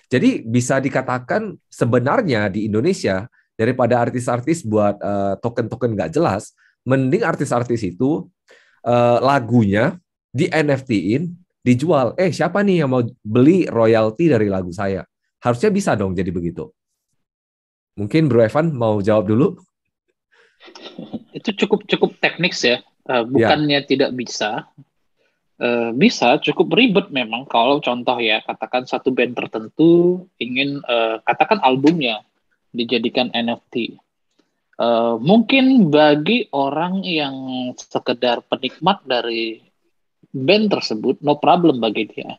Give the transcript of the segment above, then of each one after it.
Jadi bisa dikatakan sebenarnya di Indonesia daripada artis-artis buat token-token nggak jelas, mending artis-artis itu lagunya di NFT-in, dijual. Siapa nih yang mau beli royalti dari lagu saya? Harusnya bisa dong jadi begitu. Mungkin Bro Evan mau jawab dulu? Itu cukup teknis ya. Ya. Bukannya tidak bisa. Bisa, cukup ribet memang kalau contoh ya, katakan satu band tertentu ingin katakan albumnya dijadikan NFT. Mungkin bagi orang yang sekedar penikmat dari band tersebut, no problem bagi dia.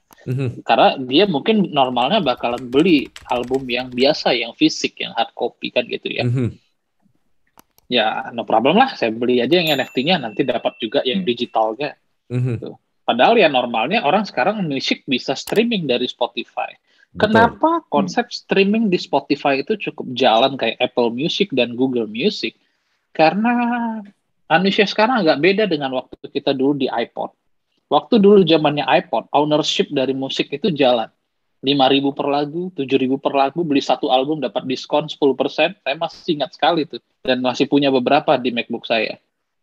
Karena dia mungkin normalnya bakalan beli album yang biasa, yang fisik, yang hard copy kan gitu ya. Ya, no problem lah, saya beli aja yang NFT-nya, nanti dapat juga yang digitalnya. Tuh. Padahal ya normalnya orang sekarang musik bisa streaming dari Spotify. Betul. Kenapa konsep streaming di Spotify itu cukup jalan kayak Apple Music dan Google Music? Karena manusia sekarang agak beda dengan waktu kita dulu di iPod. Waktu dulu zamannya iPod, ownership dari musik itu jalan. 5.000 per lagu, 7.000 per lagu, beli satu album dapat diskon 10%. Saya masih ingat sekali tuh. Dan masih punya beberapa di MacBook saya.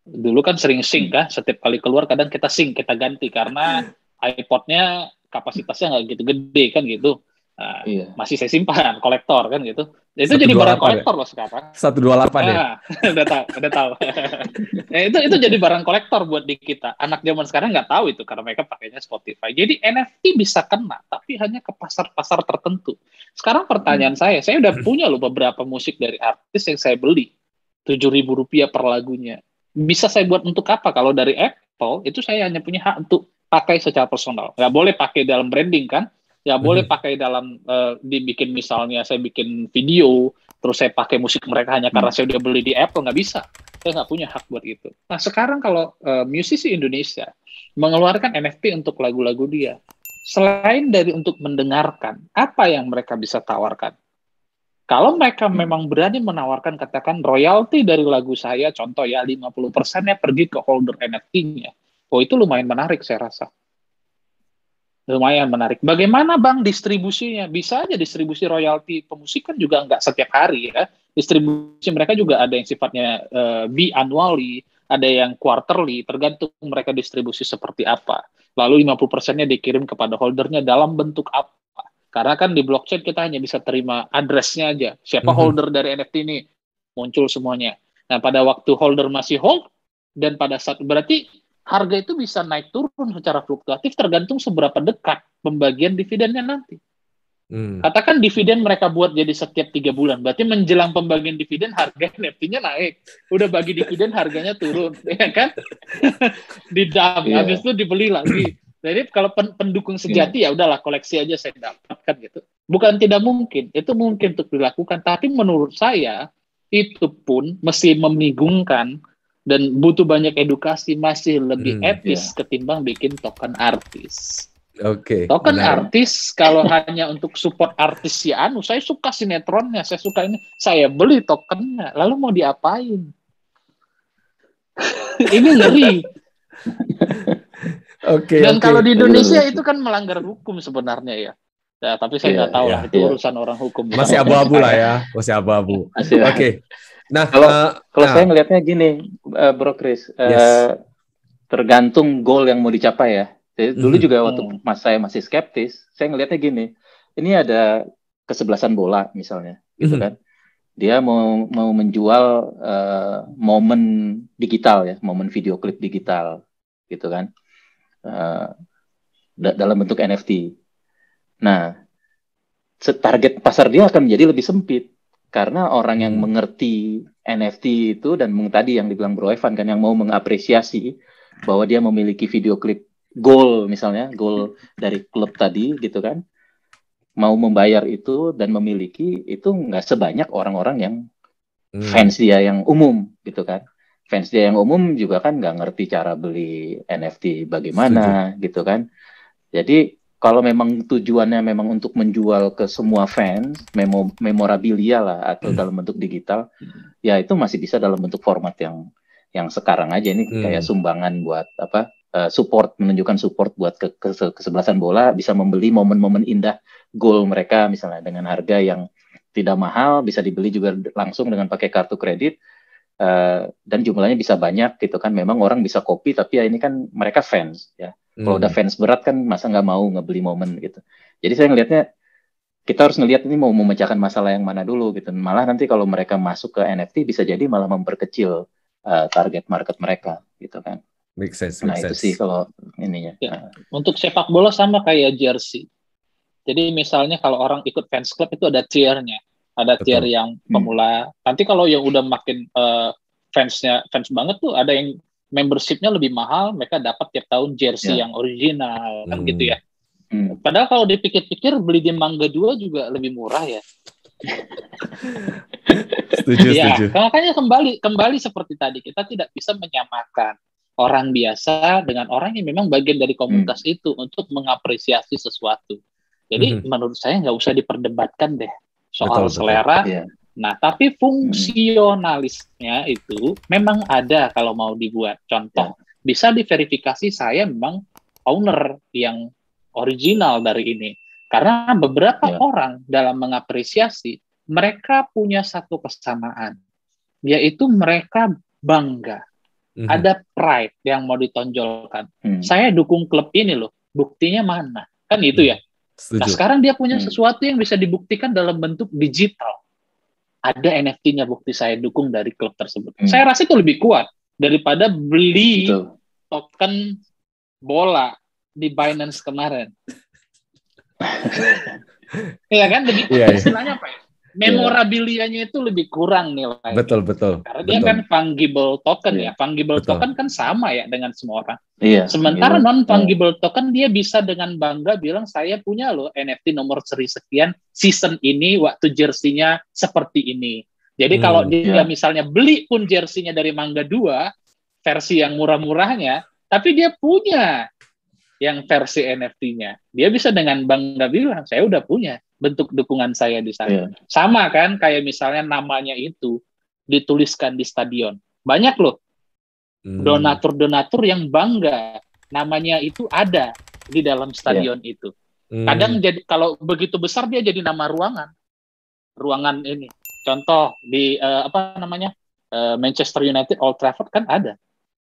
Dulu kan sering sync kan, setiap kali keluar kadang kita sync, kita ganti karena iPod-nya kapasitasnya nggak gitu gede kan gitu. Nah, masih saya simpan, kolektor kan gitu. Itu jadi barang kolektor loh sekarang. 128 ya? Udah tahu. Itu jadi barang kolektor buat di kita. Anak zaman sekarang nggak tahu itu karena mereka pakainya Spotify. Jadi NFT bisa kena, tapi hanya ke pasar-pasar tertentu. Sekarang pertanyaan saya udah punya loh beberapa musik dari artis yang saya beli. Rp7.000 per lagunya. Bisa saya buat untuk apa? Kalau dari Apple, itu saya hanya punya hak untuk pakai secara personal. Nggak boleh pakai dalam branding kan? Nggak boleh pakai dalam, dibikin misalnya saya bikin video, terus saya pakai musik mereka hanya karena saya udah beli di Apple, nggak bisa. Saya nggak punya hak buat itu. Nah sekarang kalau musisi Indonesia mengeluarkan NFT untuk lagu-lagu dia, selain dari untuk mendengarkan, apa yang mereka bisa tawarkan? Kalau mereka memang berani menawarkan katakan royalti dari lagu saya, contoh ya 50%-nya pergi ke holder NFT-nya. Oh itu lumayan menarik saya rasa. Lumayan menarik. Bagaimana Bang distribusinya? Bisa aja distribusi royalti pemusik kan juga nggak setiap hari ya. Distribusi mereka juga ada yang sifatnya bi-annually, ada yang quarterly, tergantung mereka distribusi seperti apa. Lalu 50%-nya dikirim kepada holdernya dalam bentuk apa. Karena kan di blockchain kita hanya bisa terima address-nya aja. Siapa holder dari NFT ini? Muncul semuanya. Nah, pada waktu holder masih hold, dan pada saat, berarti harga itu bisa naik turun secara fluktuatif tergantung seberapa dekat pembagian dividennya nanti. Katakan dividen mereka buat jadi setiap 3 bulan. Berarti menjelang pembagian dividen harga NFT-nya naik. Udah bagi dividen harganya turun. Ya kan? Didam. Habis itu dibeli lagi. Jadi kalau pendukung sejati ya udahlah koleksi aja saya dapatkan gitu. Bukan tidak mungkin, itu mungkin untuk dilakukan. Tapi menurut saya itu pun mesti membingungkan dan butuh banyak edukasi, masih lebih etis ketimbang bikin token artis. Token artis kalau hanya untuk support artis si anu, saya suka sinetronnya, saya suka ini, saya beli tokennya, lalu mau diapain? Ini ngeri. Dan kalau di Indonesia itu kan melanggar hukum sebenarnya ya. Ya tapi saya nggak tahu lah, itu urusan orang hukum. Masih abu-abu lah ya, masih abu-abu. Oke. Nah, kalau saya ngelihatnya gini, Bro Chris, tergantung goal yang mau dicapai ya. Jadi, dulu juga waktu saya masih skeptis, saya ngelihatnya gini, ini ada kesebelasan bola misalnya, gitu kan. Dia mau menjual momen digital ya, momen video klip digital, gitu kan. Dalam bentuk NFT. Nah, target pasar dia akan menjadi lebih sempit karena orang yang mengerti NFT itu dan tadi yang dibilang Bro Evan kan yang mau mengapresiasi bahwa dia memiliki video klip goal misalnya, goal dari klub tadi gitu kan, mau membayar itu dan memiliki itu nggak sebanyak orang-orang yang fans dia yang umum gitu kan. Fans dia yang umum juga kan nggak ngerti cara beli NFT bagaimana gitu kan. Jadi kalau memang tujuannya memang untuk menjual ke semua fans, memorabilia lah atau dalam bentuk digital, ya itu masih bisa dalam bentuk format yang sekarang aja ini kayak sumbangan buat menunjukkan support buat kesebelasan bola, bisa membeli momen-momen indah gol mereka misalnya dengan harga yang tidak mahal, bisa dibeli juga langsung dengan pakai kartu kredit, dan jumlahnya bisa banyak gitu kan. Memang orang bisa copy, tapi ya ini kan mereka fans ya. Kalau udah fans berat kan masa nggak mau ngebeli momen gitu. Jadi saya ngelihatnya kita harus ngelihat ini mau memecahkan masalah yang mana dulu gitu. Malah nanti kalau mereka masuk ke NFT bisa jadi malah memperkecil target market mereka gitu kan. Make sense. Nah itu sih kalau ininya. Ya. Untuk sepak bola sama kayak jersey. Jadi misalnya kalau orang ikut fans club itu ada tier-nya. Ada tier yang pemula. Nanti kalau yang udah makin fans banget tuh ada yang membership-nya lebih mahal, mereka dapat tiap tahun jersey yang original kan gitu ya. Padahal kalau dipikir-pikir beli di Mangga 2 juga lebih murah ya. Setuju. Makanya kembali seperti tadi, kita tidak bisa menyamakan orang biasa dengan orang yang memang bagian dari komunitas itu untuk mengapresiasi sesuatu. Jadi menurut saya nggak usah diperdebatkan deh soal selera. Nah, tapi fungsionalisnya itu memang ada kalau mau dibuat. Contoh, bisa diverifikasi saya memang owner yang original dari ini. Karena beberapa orang dalam mengapresiasi, mereka punya satu kesamaan, yaitu mereka bangga. Ada pride yang mau ditonjolkan. Saya dukung klub ini loh, buktinya mana? Kan itu ya. Setuju. Nah sekarang dia punya sesuatu yang bisa dibuktikan dalam bentuk digital. Ada NFT-nya bukti saya dukung dari klub tersebut. Saya rasa itu lebih kuat daripada beli token bola di Binance kemarin. Iya kan? Istilahnya apa ya? Memorabilianya itu lebih kurang nilai. Betul. Karena dia kan fungible token ya. Fungible token kan sama ya dengan semua orang. Sementara non-fungible token dia bisa dengan bangga bilang saya punya loh NFT nomor seri sekian season ini waktu jersinya seperti ini. Jadi kalau dia misalnya beli pun jersinya dari Mangga 2 versi yang murah-murahnya, tapi dia punya yang versi NFT-nya. Dia bisa dengan bangga bilang saya udah punya bentuk dukungan saya di sana. Sama kan kayak misalnya namanya itu dituliskan di stadion. Banyak loh donatur-donatur yang bangga namanya itu ada di dalam stadion itu. Kadang jadi kalau begitu besar dia jadi nama ruangan ini. Contoh di Manchester United Old Trafford kan ada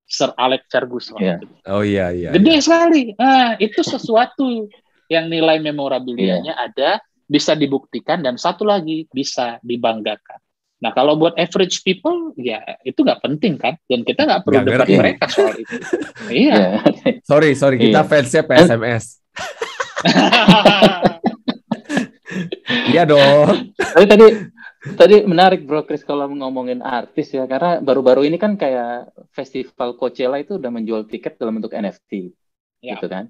Sir Alex Ferguson. Oh iya. Gede sekali. Nah, itu sesuatu yang nilai memorabilianya ada, bisa dibuktikan, dan satu lagi bisa dibanggakan. Nah, kalau buat average people, ya itu nggak penting kan, dan kita nggak perlu debat mereka soal itu. Iya. Sorry, kita fansnya PSMS. Iya dong. Tadi menarik Bro Chris kalau ngomongin artis ya, karena baru-baru ini kan kayak festival Coachella itu udah menjual tiket dalam bentuk NFT, gitu kan.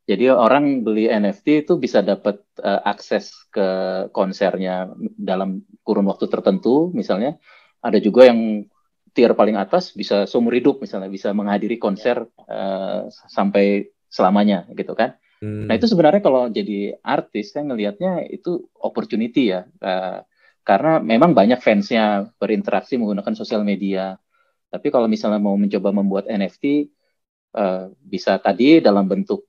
Jadi orang beli NFT itu bisa dapat akses ke konsernya dalam kurun waktu tertentu, misalnya. Ada juga yang tier paling atas bisa seumur hidup, misalnya bisa menghadiri konser sampai selamanya, gitu kan. Nah itu sebenarnya kalau jadi artis, saya ngelihatnya itu opportunity ya. Karena memang banyak fansnya berinteraksi menggunakan sosial media. Tapi kalau misalnya mau mencoba membuat NFT, bisa tadi dalam bentuk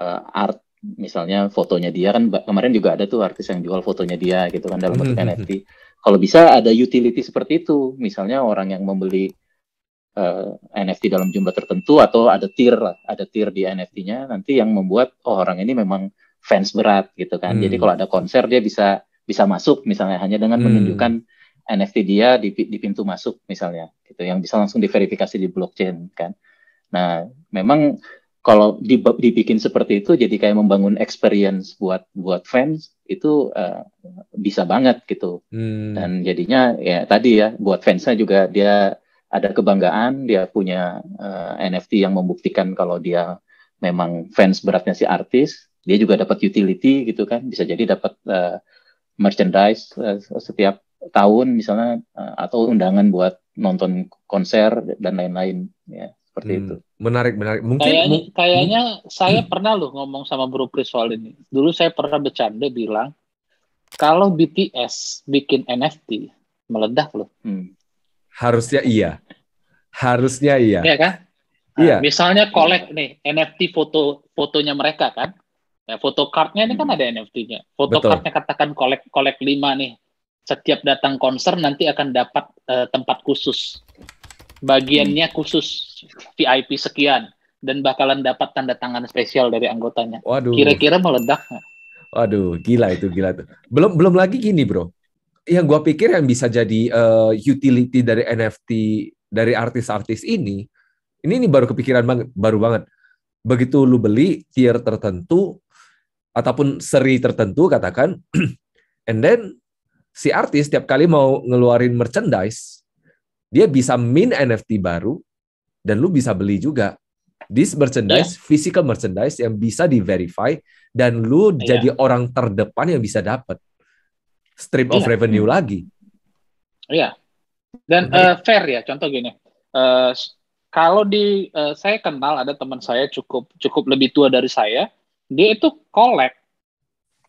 art, misalnya fotonya dia kan kemarin juga ada tuh artis yang jual fotonya dia gitu kan dalam bentuk NFT. Kalau bisa ada utility seperti itu, misalnya orang yang membeli NFT dalam jumlah tertentu atau ada tier di NFT-nya nanti yang membuat orang ini memang fans berat gitu kan. Jadi kalau ada konser dia bisa masuk misalnya hanya dengan menunjukkan NFT dia di pintu masuk misalnya gitu, yang bisa langsung diverifikasi di blockchain kan. Nah memang kalau dibikin seperti itu jadi kayak membangun experience buat fans itu bisa banget gitu. Dan jadinya ya tadi ya buat fansnya juga dia ada kebanggaan, dia punya NFT yang membuktikan kalau dia memang fans beratnya si artis. Dia juga dapat utility gitu kan, bisa jadi dapat merchandise setiap tahun misalnya, atau undangan buat nonton konser dan lain-lain ya, seperti itu. Menarik. Kayaknya saya pernah loh ngomong sama Bro Chris soal ini. Dulu saya pernah bercanda bilang kalau BTS bikin NFT meledak loh. Harusnya iya. Iya kan? Iya. Misalnya collect nih NFT fotonya mereka kan. Ya, foto cardnya ini kan ada NFT-nya. Foto Betul. cardnya katakan collect 5 nih. Setiap datang konser nanti akan dapat tempat khusus. Bagiannya khusus VIP sekian dan bakalan dapat tanda tangan spesial dari anggotanya. Waduh. Kira-kira meledak nggak? Waduh, gila itu. Belum lagi gini, Bro. Yang gua pikir yang bisa jadi utility dari NFT dari artis-artis ini baru kepikiran banget, baru banget. Begitu lu beli tier tertentu ataupun seri tertentu katakan, and then si artis tiap kali mau ngeluarin merchandise, dia bisa mint NFT baru dan lu bisa beli juga. This merchandise, physical merchandise yang bisa di-verify dan lu jadi orang terdepan yang bisa dapat stream of revenue lagi. Iya. Dan fair ya, contoh gini. Kalau saya kenal ada teman saya cukup lebih tua dari saya, dia itu collect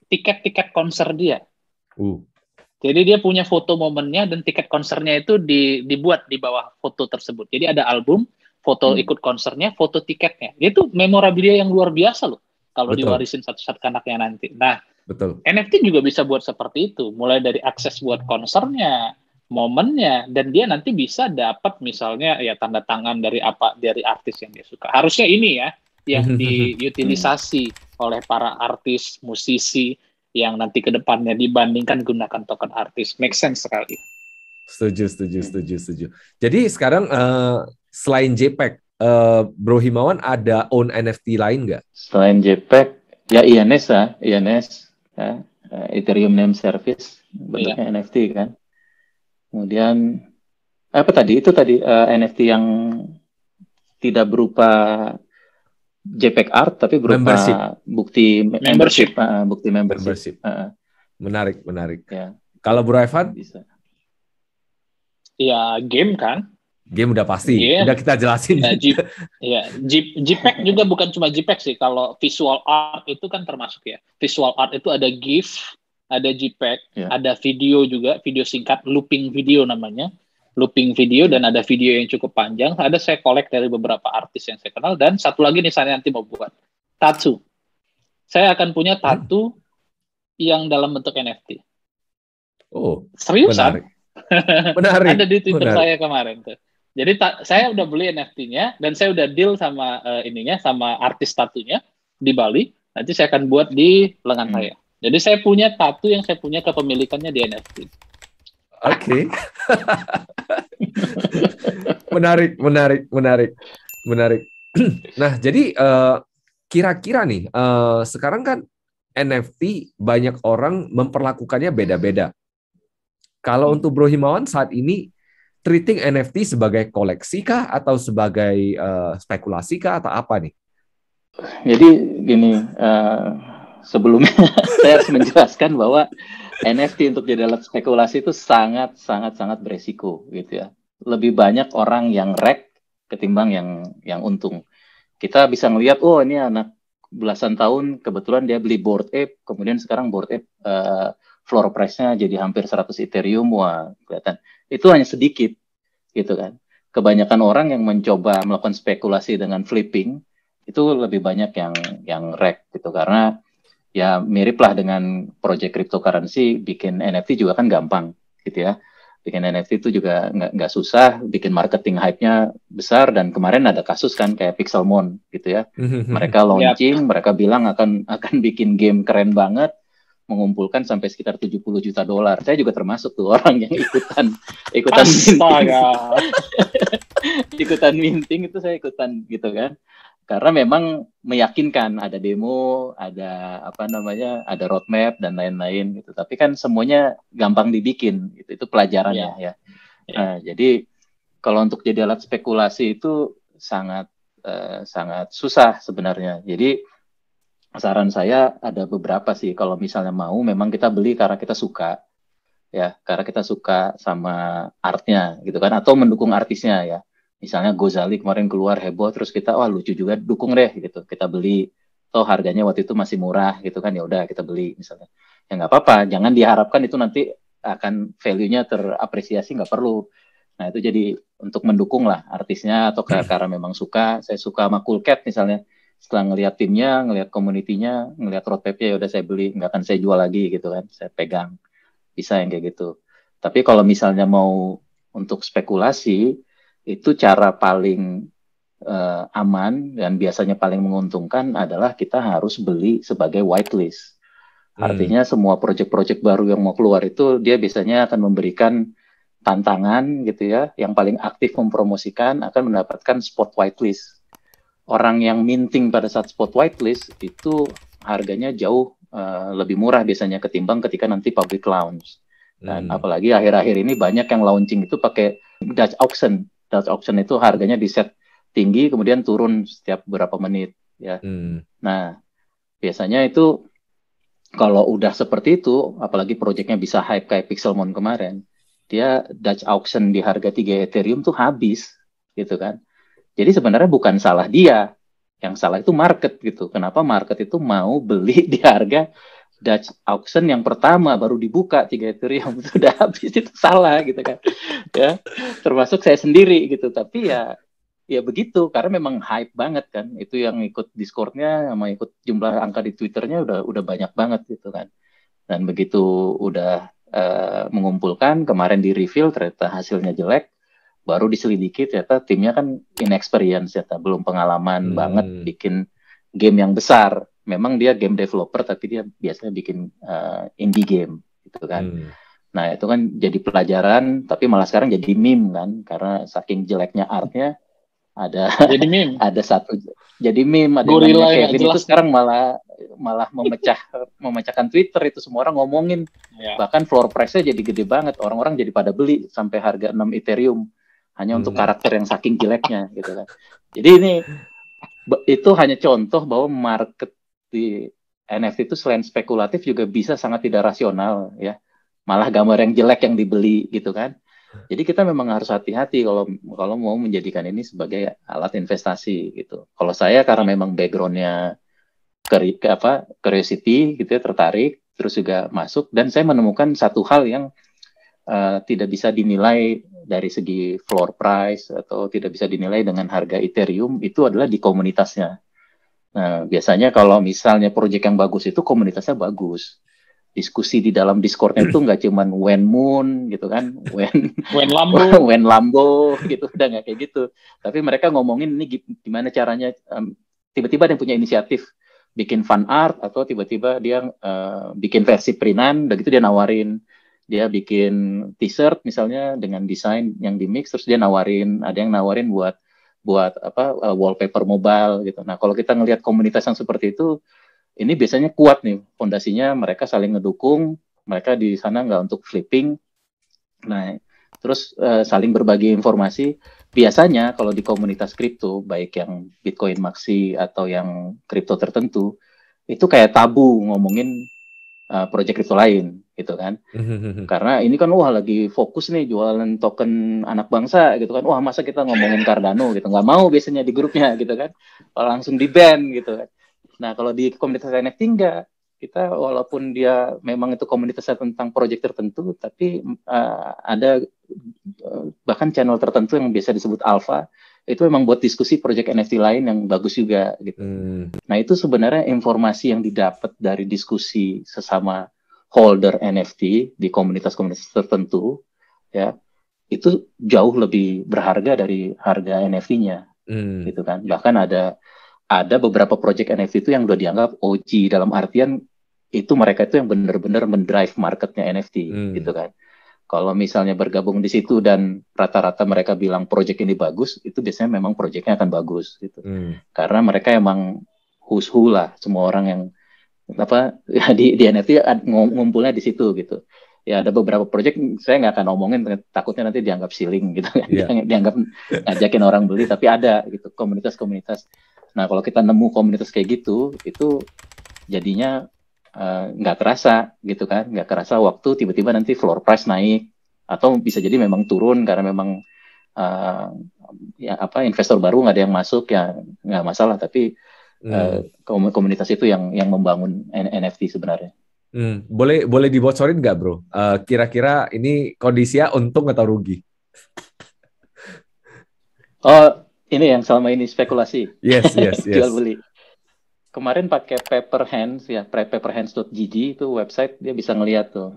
tiket-tiket konser dia. Jadi dia punya foto momennya dan tiket konsernya itu dibuat di bawah foto tersebut. Jadi ada album, foto ikut konsernya, foto tiketnya. Itu memorabilia yang luar biasa loh kalau diwarisin satu-satu ke anaknya nanti. Nah, NFT juga bisa buat seperti itu. Mulai dari akses buat konsernya, momennya, dan dia nanti bisa dapat misalnya ya tanda tangan dari artis yang dia suka. Harusnya ini ya yang diutilisasi oleh para artis, musisi yang nanti ke depannya dibandingkan gunakan token artis. Make sense sekali. Setuju. Jadi sekarang selain JPEG, Bro Himawan ada own NFT lain nggak? Selain JPEG, ya INS ya, Ethereum Name Service, bentuknya NFT kan. Kemudian apa tadi? Itu tadi NFT yang tidak berupa JPEG art tapi berupa bukti membership. Bukti membership. Menarik. Ya. Kalau Bro Evan? Bisa. Ya game kan? Game udah pasti. Udah kita jelasin. Ya, JPEG juga bukan cuma JPEG sih. Kalau visual art itu kan termasuk ya. Visual art itu ada GIF, ada JPEG, ada video juga, video singkat, looping video namanya. Looping video dan ada video yang cukup panjang. Ada saya collect dari beberapa artis yang saya kenal dan satu lagi nih saya nanti mau buat tattoo. Saya akan punya tattoo yang dalam bentuk NFT. Oh, seriusan? Menarik. Ada di Twitter saya kemarin tuh. Jadi saya udah beli NFT-nya dan saya udah deal sama sama artis tattoo-nya di Bali. Nanti saya akan buat di lengan saya. Jadi saya punya tattoo yang saya punya kepemilikannya di NFT. Oke. Menarik. Nah, jadi kira-kira nih, sekarang kan NFT banyak orang memperlakukannya beda-beda. Kalau untuk Bro Himawan saat ini, treating NFT sebagai koleksi kah atau sebagai spekulasi kah atau apa nih? Jadi gini, sebelumnya saya harus menjelaskan bahwa NFT untuk jadi alat spekulasi itu sangat beresiko gitu ya. Lebih banyak orang yang wreck ketimbang yang untung. Kita bisa ngelihat, oh ini anak belasan tahun kebetulan dia beli Bored Ape, kemudian sekarang Bored Ape floor price-nya jadi hampir 100 Ethereum, wah kelihatan. Itu hanya sedikit gitu kan. Kebanyakan orang yang mencoba melakukan spekulasi dengan flipping itu lebih banyak yang wreck gitu karena ya mirip lah dengan project cryptocurrency, bikin NFT juga kan gampang gitu ya. Bikin NFT itu juga nggak susah, bikin marketing hype-nya besar dan kemarin ada kasus kan kayak Pixelmon gitu ya. Mereka launching, mereka bilang akan bikin game keren banget, mengumpulkan sampai sekitar $70 juta. Saya juga termasuk tuh orang yang ikutan ikutan minting itu saya ikutan gitu kan. Karena memang meyakinkan ada demo, ada ada roadmap dan lain-lain gitu. Tapi kan semuanya gampang dibikin gitu. Itu pelajarannya ya. Nah, jadi kalau untuk jadi alat spekulasi itu sangat susah sebenarnya. Jadi saran saya ada beberapa sih. Kalau misalnya mau, memang kita beli karena kita suka, ya, karena kita suka sama artnya gitu kan, atau mendukung artisnya ya. Misalnya Gozali kemarin keluar heboh, terus kita lucu juga, dukung deh gitu, kita beli. Toh harganya waktu itu masih murah gitu kan, ya udah kita beli misalnya. Ya nggak apa-apa, jangan diharapkan itu nanti akan value-nya terapresiasi, nggak perlu. Nah itu jadi untuk mendukung lah artisnya atau karena memang saya suka sama Cool Cat misalnya. Setelah ngelihat timnya, ngelihat komunitinya, ngelihat roadmap-nya, ya udah saya beli, nggak akan saya jual lagi gitu kan, saya pegang, bisa yang kayak gitu. Tapi kalau misalnya mau untuk spekulasi, itu cara paling aman dan biasanya paling menguntungkan adalah kita harus beli sebagai whitelist. Artinya semua project-project baru yang mau keluar itu dia biasanya akan memberikan tantangan gitu ya, yang paling aktif mempromosikan akan mendapatkan spot whitelist. Orang yang minting pada saat spot whitelist itu harganya jauh lebih murah biasanya ketimbang ketika nanti public launch. Dan apalagi akhir-akhir ini banyak yang launching itu pakai Dutch auction. Dutch auction itu harganya di set tinggi kemudian turun setiap beberapa menit ya. Nah, biasanya itu kalau udah seperti itu, apalagi proyeknya bisa hype kayak Pixelmon kemarin, dia Dutch auction di harga 3 Ethereum tuh habis gitu kan. Jadi sebenarnya bukan salah dia, yang salah itu market gitu. Kenapa market itu mau beli di harga Dutch auction yang pertama baru dibuka 3 Ethereum itu udah habis, itu salah gitu kan. Ya, termasuk saya sendiri gitu. Tapi ya begitu karena memang hype banget kan. Itu yang ikut Discord-nya sama ikut jumlah angka di Twitter-nya udah banyak banget gitu kan. Dan begitu udah mengumpulkan kemarin di reveal ternyata hasilnya jelek. Baru diselidiki ternyata timnya kan inexperience ternyata belum pengalaman banget bikin game yang besar. Memang dia game developer tapi dia biasanya bikin indie game gitu kan. Nah itu kan jadi pelajaran tapi malah sekarang jadi meme kan karena saking jeleknya artnya ada jadi meme. Ada satu jadi meme ada yang namanya Kevin itu sekarang malah memecahkan Twitter itu semua orang ngomongin bahkan floor price-nya jadi gede banget orang-orang jadi pada beli sampai harga 6 Ethereum hanya untuk karakter yang saking jeleknya gitu kan. Jadi ini itu hanya contoh bahwa market di NFT itu selain spekulatif juga bisa sangat tidak rasional ya. Malah gambar yang jelek yang dibeli gitu kan. Jadi kita memang harus hati-hati kalau mau menjadikan ini sebagai alat investasi gitu. Kalau saya karena memang background-nya curiosity gitu ya, tertarik terus juga masuk dan saya menemukan satu hal yang tidak bisa dinilai dari segi floor price atau tidak bisa dinilai dengan harga Ethereum itu adalah di komunitasnya. Nah, biasanya kalau misalnya proyek yang bagus itu komunitasnya bagus. Diskusi di dalam Discord-nya itu nggak cuman when moon gitu kan, when Lambo gitu, udah nggak kayak gitu. Tapi mereka ngomongin ini gimana caranya, tiba-tiba ada yang punya inisiatif bikin fan art atau tiba-tiba dia bikin versi printan, udah gitu dia nawarin. Dia bikin t-shirt misalnya dengan desain yang di mix terus dia nawarin, ada yang nawarin buat wallpaper mobile gitu. Nah, kalau kita ngelihat komunitas yang seperti itu, ini biasanya kuat nih fondasinya, mereka saling ngedukung, mereka di sana nggak untuk flipping. Nah, terus saling berbagi informasi. Biasanya kalau di komunitas kripto, baik yang Bitcoin Maxi atau yang kripto tertentu, itu kayak tabu ngomongin proyek kripto lain gitu kan. Karena ini kan lagi fokus nih jualan token anak bangsa gitu kan. Masa kita ngomongin Cardano gitu. Nggak mau biasanya di grupnya gitu kan. Langsung di-ban gitu kan. Nah, kalau di komunitas NFT enggak. Kita walaupun dia memang itu komunitasnya tentang proyek tertentu, tapi ada bahkan channel tertentu yang biasa disebut alpha, itu memang buat diskusi proyek NFT lain yang bagus juga gitu. Nah, itu sebenarnya informasi yang didapat dari diskusi sesama holder NFT di komunitas-komunitas tertentu ya, itu jauh lebih berharga dari harga NFT-nya. Gitu kan. Bahkan ada beberapa proyek NFT itu yang udah dianggap OG dalam artian itu mereka itu yang benar-benar mendrive marketnya NFT gitu kan. Kalau misalnya bergabung di situ dan rata-rata mereka bilang proyek ini bagus, itu biasanya memang proyeknya akan bagus gitu. Karena mereka emang who's who lah, semua orang yang di NFT ngumpulnya di situ gitu. Ya ada beberapa proyek saya nggak akan ngomongin takutnya nanti dianggap ceiling gitu kan. Dianggap ngajakin orang beli, tapi ada gitu komunitas-komunitas. Nah, kalau kita nemu komunitas kayak gitu, itu jadinya nggak kerasa gitu kan, nggak kerasa waktu tiba-tiba nanti floor price naik atau bisa jadi memang turun karena memang investor baru nggak ada yang masuk ya nggak masalah, tapi komunitas itu yang membangun NFT sebenarnya. Boleh dibocorin nggak bro? Kira-kira ini kondisinya untung atau rugi? Oh, ini yang selama ini spekulasi. Yes, yes, yes. Jual beli. Kemarin pakai Paperhands ya, paperhands.gg itu website, dia bisa ngelihat tuh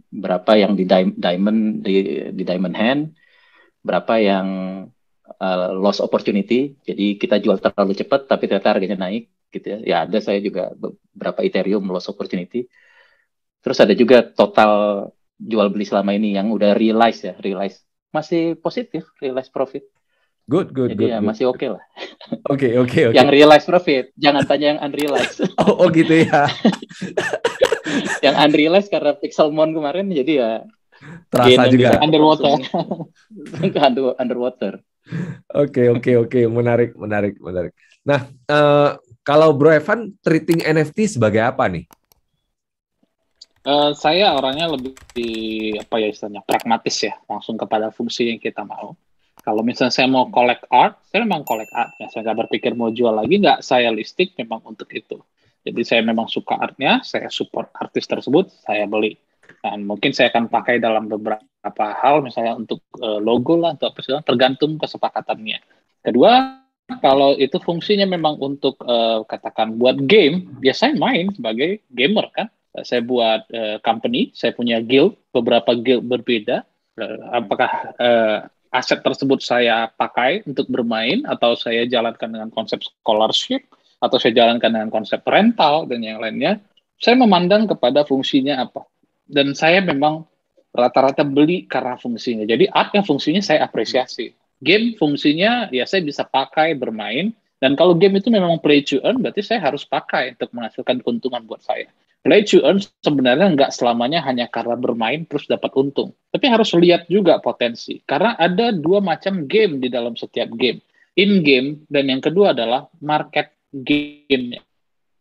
berapa yang di diamond di diamond hand, berapa yang loss opportunity. Jadi kita jual terlalu cepat tapi ternyata harganya naik gitu ya. Ya ada saya juga beberapa Ethereum loss opportunity. Terus ada juga total jual beli selama ini yang udah realize masih positif, realize profit. Good, good, Jadi good, ya good. masih oke lah. Oke, oke, oke. Yang realize profit, jangan tanya yang unrealized. Oh, gitu ya. Yang unrealized karena Pixelmon kemarin, jadi ya Terasa juga. Underwater. Underwater. Oke, oke, oke. Menarik, menarik, menarik. Nah, kalau Bro Evan treating NFT sebagai apa nih? Saya orangnya lebih apa ya istilahnya pragmatis ya, langsung kepada fungsi yang kita mau. Kalau misalnya saya mau collect art, saya memang collect art. Ya, saya nggak berpikir mau jual lagi, nggak saya listik memang untuk itu. Jadi saya memang suka artnya, saya support artis tersebut, saya beli. Dan mungkin saya akan pakai dalam beberapa hal, misalnya untuk logo lah, atau apa sih, tergantung kesepakatannya. Kedua, kalau itu fungsinya memang untuk katakan buat game, ya saya main sebagai gamer kan. Saya buat company, saya punya guild, beberapa guild berbeda. Apakah aset tersebut saya pakai untuk bermain, atau saya jalankan dengan konsep scholarship, atau saya jalankan dengan konsep rental, dan yang lainnya. Saya memandang kepada fungsinya apa. Dan saya memang rata-rata beli karena fungsinya. Jadi art yang fungsinya saya apresiasi. Game fungsinya ya saya bisa pakai bermain. Dan kalau game itu memang play to earn, berarti saya harus pakai untuk menghasilkan keuntungan buat saya. Play to earn sebenarnya nggak selamanya hanya karena bermain terus dapat untung. Tapi harus lihat juga potensi. Karena ada dua macam game di dalam setiap game. In-game, dan yang kedua adalah market game-nya.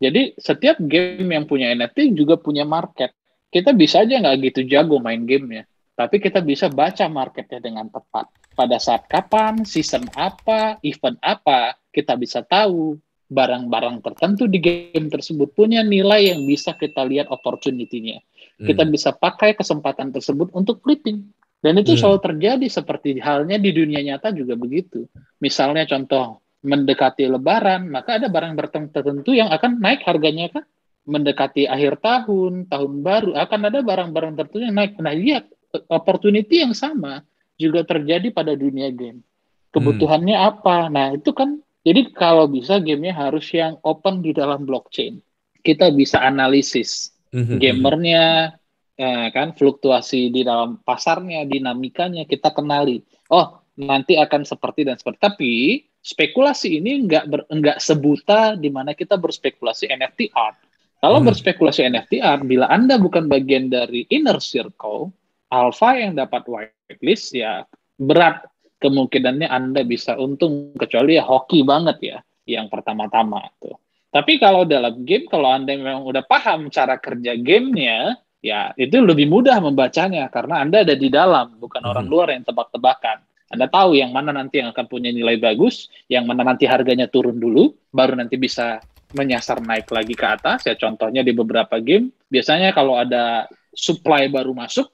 Jadi setiap game yang punya NFT juga punya market. Kita bisa aja nggak gitu jago main gamenya. Tapi kita bisa baca marketnya dengan tepat. Pada saat kapan, season apa, event apa, kita bisa tahu barang-barang tertentu di game tersebut punya nilai yang bisa kita lihat opportunity-nya. Kita bisa pakai kesempatan tersebut untuk flipping. Dan itu selalu terjadi seperti halnya di dunia nyata juga begitu. Misalnya contoh, mendekati Lebaran, maka ada barang tertentu yang akan naik harganya kan. Mendekati akhir tahun, tahun baru, akan ada barang-barang tertentu yang naik. Nah, lihat, opportunity yang sama juga terjadi pada dunia game. Kebutuhannya apa? Nah, itu kan, jadi kalau bisa gamenya harus yang open di dalam blockchain. Kita bisa analisis gamernya, kan fluktuasi di dalam pasarnya, dinamikanya, kita kenali. Oh, nanti akan seperti dan seperti. Tapi spekulasi ini nggak sebuta di mana kita berspekulasi NFT art. Kalau berspekulasi NFT art, bila Anda bukan bagian dari inner circle, alpha yang dapat whitelist, ya berat kemungkinannya Anda bisa untung, kecuali ya hoki banget ya, yang pertama-tama tuh. Tapi kalau dalam game, kalau Anda memang udah paham cara kerja gamenya, ya itu lebih mudah membacanya, karena Anda ada di dalam, bukan orang luar yang tebak-tebakan. Anda tahu yang mana nanti yang akan punya nilai bagus, yang mana nanti harganya turun dulu, baru nanti bisa menyasar naik lagi ke atas. Ya contohnya di beberapa game, biasanya kalau ada supply baru masuk,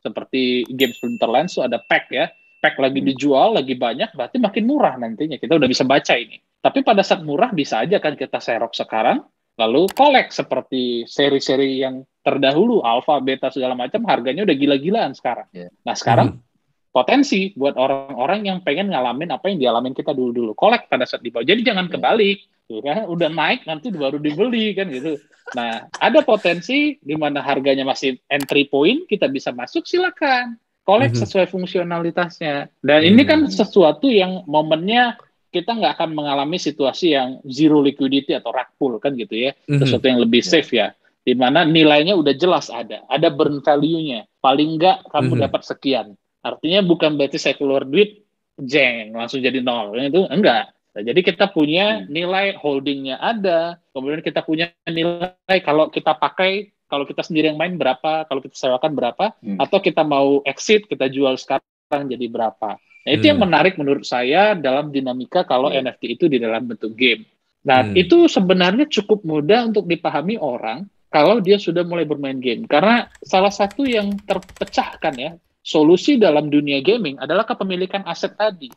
seperti game Splinterlands itu ada pack ya, pack lagi dijual, lagi banyak, berarti makin murah nantinya. Kita udah bisa baca ini. Tapi pada saat murah bisa aja kan kita serok sekarang, lalu collect seperti seri-seri yang terdahulu, alpha, beta, segala macam, harganya udah gila-gilaan sekarang. Nah sekarang potensi buat orang-orang yang pengen ngalamin apa yang dialamin kita dulu-dulu, collect pada saat dibawa. Jadi jangan kebalik. Kan udah naik nanti baru dibeli kan gitu. Nah, ada potensi di mana harganya masih entry point, kita bisa masuk, silakan. Collect sesuai fungsionalitasnya. Dan ini kan sesuatu yang momennya kita nggak akan mengalami situasi yang zero liquidity atau rug pull kan gitu ya. Sesuatu yang lebih safe ya. Di mana nilainya udah jelas ada burn value-nya. Paling nggak kamu dapat sekian. Artinya bukan berarti saya keluar duit, jeng, langsung jadi nol. Itu enggak. Nah, jadi kita punya nilai holdingnya ada, kemudian kita punya nilai kalau kita pakai, kalau kita sendiri yang main berapa, kalau kita sewakan berapa, atau kita mau exit, kita jual sekarang jadi berapa. Nah, itu yang menarik menurut saya dalam dinamika kalau NFT itu di dalam bentuk game. Nah, itu sebenarnya cukup mudah untuk dipahami orang kalau dia sudah mulai bermain game. Karena salah satu yang terpecahkan ya, solusi dalam dunia gaming adalah kepemilikan aset tadi.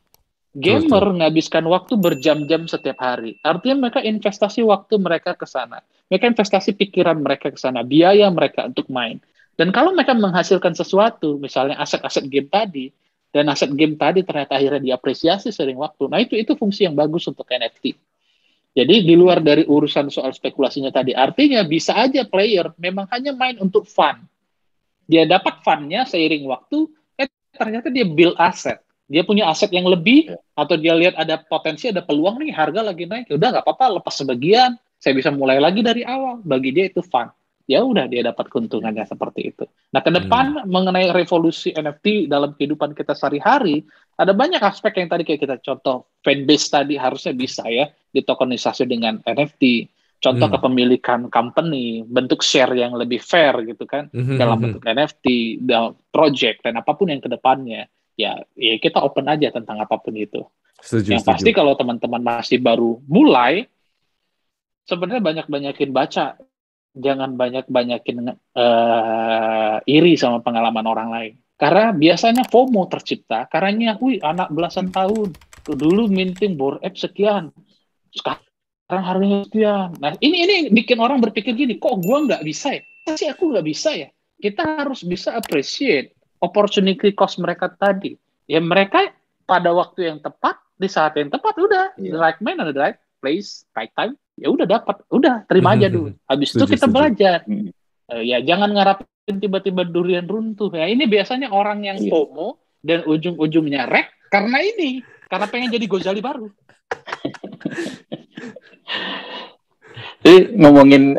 Gamer menghabiskan waktu berjam-jam setiap hari. Artinya mereka investasi waktu mereka ke sana. Mereka investasi pikiran mereka ke sana, biaya mereka untuk main. Dan kalau mereka menghasilkan sesuatu, misalnya aset-aset game tadi, dan aset game tadi ternyata akhirnya diapresiasi sering waktu. Nah, itu fungsi yang bagus untuk NFT. Jadi di luar dari urusan soal spekulasinya tadi, artinya bisa aja player memang hanya main untuk fun. Dia dapat fun-nya seiring waktu, ternyata dia build aset. Dia punya aset yang lebih, atau dia lihat ada potensi, ada peluang nih, harga lagi naik. Udah nggak apa-apa, lepas sebagian, saya bisa mulai lagi dari awal. Bagi dia itu fun. Ya udah, dia dapat keuntungannya seperti itu. Nah, ke depan mengenai revolusi NFT dalam kehidupan kita sehari-hari, ada banyak aspek yang tadi kayak kita contoh, fanbase tadi harusnya bisa ya, ditokenisasi dengan NFT. Contoh kepemilikan company, bentuk share yang lebih fair gitu kan, dalam bentuk NFT, dalam project, dan apapun yang ke depannya. Ya kita open aja tentang apapun itu. Yang pasti kalau teman-teman masih baru mulai, sebenarnya banyak-banyakin baca, jangan banyak-banyakin iri sama pengalaman orang lain. Karena biasanya FOMO tercipta, karena anak belasan tahun, dulu minting Bored Ape sekian, sekarang harganya sekian. Nah ini bikin orang berpikir gini, kok gue nggak bisa ya? Pasti aku nggak bisa ya? Kita harus bisa appreciate opportunity cost mereka tadi. Ya mereka pada waktu yang tepat, di saat yang tepat, udah the right man and the right place, right time, ya udah dapat, udah terima aja dulu. Habis itu kita belajar. Ya jangan ngarapin tiba-tiba durian runtuh. Ya ini biasanya orang yang FOMO dan ujung-ujungnya wreck karena pengen jadi Gozali baru. Jadi ngomongin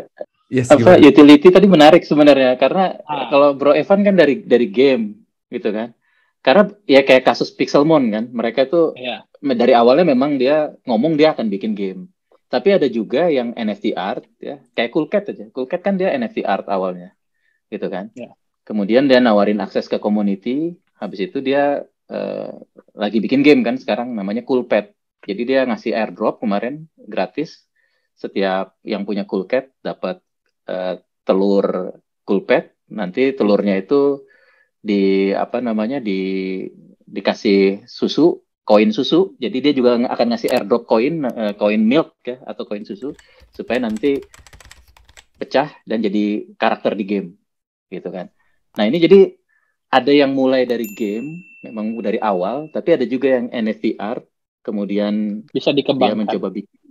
utility tadi menarik sebenarnya, karena kalau Bro Evan kan dari game gitu kan. Karena ya kayak kasus Pixelmon kan, mereka itu dari awalnya memang dia ngomong dia akan bikin game. Tapi ada juga yang NFT art ya, kayak Coolcat aja. Coolcat kan dia NFT art awalnya. Gitu kan. Kemudian dia nawarin akses ke community, habis itu dia lagi bikin game kan sekarang namanya Coolpet. Jadi dia ngasih airdrop kemarin gratis. Setiap yang punya Coolcat dapat telur Coolpet, nanti telurnya itu dikasih susu, koin susu. Jadi dia juga akan ngasih airdrop koin milk ya, atau koin susu, supaya nanti pecah dan jadi karakter di game gitu kan. Nah ini jadi ada yang mulai dari game memang dari awal, tapi ada juga yang NFT art, kemudian bisa dikembangkan.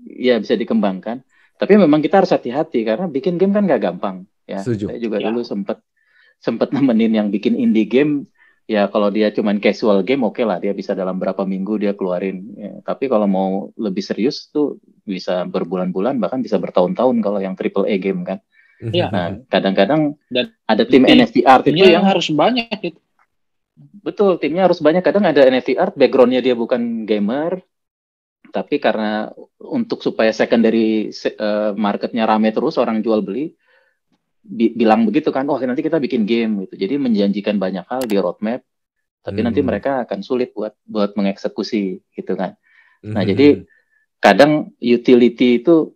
Dia bisa dikembangkan. Tapi memang kita harus hati-hati karena bikin game kan nggak gampang ya. Saya juga dulu sempat nemenin yang bikin indie game. Ya kalau dia cuman casual game oke lah, dia bisa dalam berapa minggu dia keluarin. Ya, tapi kalau mau lebih serius tuh bisa berbulan-bulan, bahkan bisa bertahun-tahun kalau yang AAA game kan. Nah, kadang-kadang ada tim NFT art itu yang harus banyak itu. Betul, timnya harus banyak. Kadang ada NFT art, backgroundnya dia bukan gamer, tapi karena untuk supaya secondary marketnya rame terus, orang jual beli, bilang begitu kan, nanti kita bikin game gitu. Jadi menjanjikan banyak hal di roadmap, tapi nanti mereka akan sulit buat mengeksekusi gitu kan. Nah, jadi kadang utility itu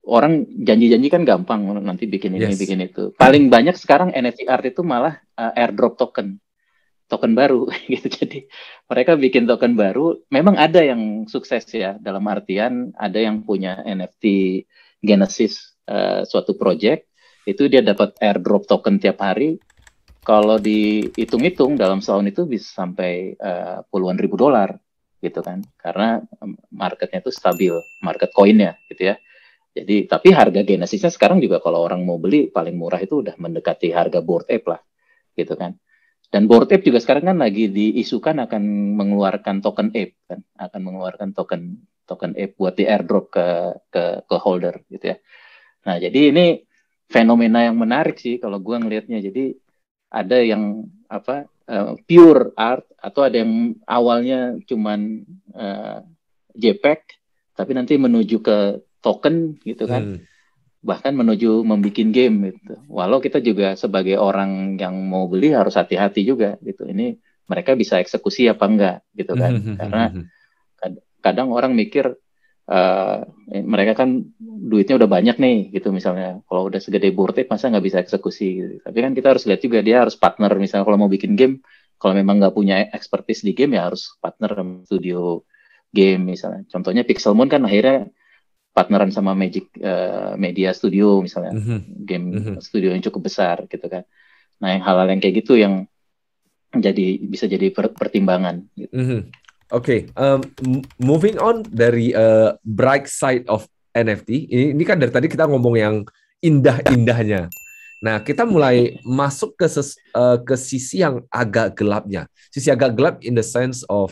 orang janji-janji kan gampang, nanti bikin ini, bikin itu. Paling banyak sekarang NFT art itu malah airdrop token baru gitu. Jadi mereka bikin token baru. Memang ada yang sukses ya, dalam artian ada yang punya NFT Genesis suatu project, itu dia dapat airdrop token tiap hari. Kalau dihitung-hitung dalam setahun itu bisa sampai puluhan ribu dolar gitu kan, karena marketnya itu stabil, market koinnya gitu ya. Jadi tapi harga Genesisnya sekarang juga kalau orang mau beli paling murah itu udah mendekati harga Bored Ape lah gitu kan. Dan Bored Ape juga sekarang kan lagi diisukan akan mengeluarkan token Ape kan, akan mengeluarkan token Ape buat di airdrop ke holder gitu ya. Nah jadi ini fenomena yang menarik sih kalau gue ngelihatnya. Jadi ada yang pure art, atau ada yang awalnya cuman JPEG tapi nanti menuju ke token gitu kan, bahkan menuju membikin game gitu. Walau kita juga sebagai orang yang mau beli harus hati-hati juga gitu, ini mereka bisa eksekusi apa enggak gitu kan. Karena kadang orang mikir mereka kan duitnya udah banyak nih gitu, misalnya kalau udah segede Bored Ape masa nggak bisa eksekusi gitu. Tapi kan kita harus lihat juga dia harus partner, misalnya kalau mau bikin game, kalau memang nggak punya expertise di game ya harus partner sama studio game misalnya. Contohnya Pixelmon kan akhirnya partneran sama Magic Media Studio misalnya, game studio yang cukup besar gitu kan. Nah, yang hal-hal yang kayak gitu yang bisa jadi pertimbangan. Gitu. Oke, moving on dari bright side of NFT. Ini kan dari tadi kita ngomong yang indah-indahnya. Nah, kita mulai masuk ke sisi yang agak gelapnya. Sisi agak gelap in the sense of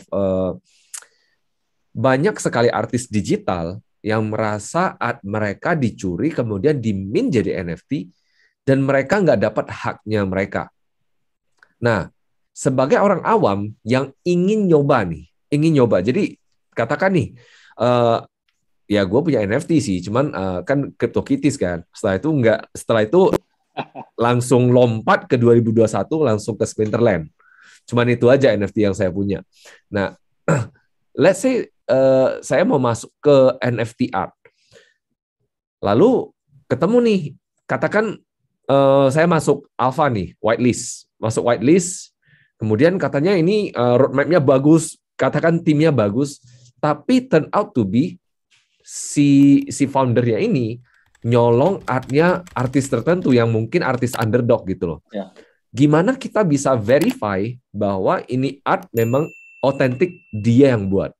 banyak sekali artis digital yang merasa art mereka dicuri kemudian dimin jadi NFT dan mereka nggak dapat haknya mereka. Nah, sebagai orang awam yang ingin nyoba, jadi katakan nih, ya gue punya NFT sih, cuman kan CryptoKitties kan. Setelah itu langsung lompat ke 2021 langsung ke Splinterland. Cuman itu aja NFT yang saya punya. Nah, let's say saya mau masuk ke NFT art. Lalu ketemu nih, katakan saya masuk alpha nih, whitelist. Masuk whitelist, kemudian katanya ini roadmap-nya bagus, katakan timnya bagus, tapi turn out to be si foundernya ini nyolong artnya artis tertentu yang mungkin artis underdog gitu loh. Ya. Gimana kita bisa verify bahwa ini art memang otentik dia yang buat?